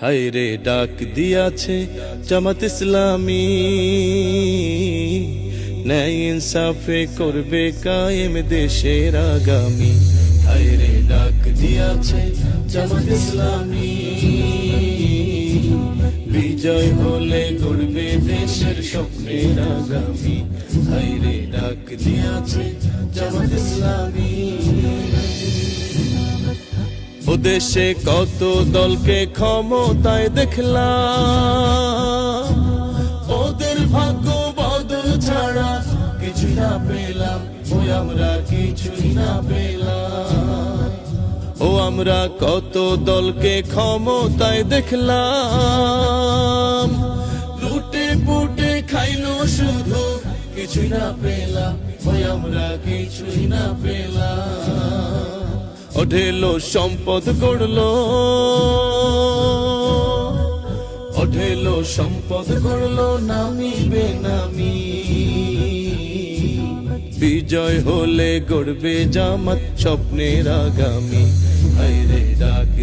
হায় রে ডাক দিয়াছে জামাত ইসলামী, ন্যায় ইনসাফে করবে কায়েম দেশের আগামী। হায় রে ডাক দিয়াছে জামাত ইসলামী, বিজয় হলে গড়বে দেশের স্বপ্নের আগামী। হায় রে ডাক দিয়াছে জামাত ইসলামী। ও দেশে কত দলকে ক্ষমতায় দেখলাম, ওদের ভাগ্য বদল ছাড়া কিছুই না পেলাম, ওই আমরা কিছুই না পেলাম। ও আমরা কত দলকে ক্ষমতায় দেখলাম, লুটে পুটে খাইলো শুধু, কিছুই না পেলাম, ওই আমরা কিছুই না পেলাম। অঢেলো সম্পদ গড়লো, অঢেলো সম্পদ গড়লো নামি বেনামি। বিজয় হলে গড়বে জামাত স্বপ্নের আগামী। হায় রে ডাক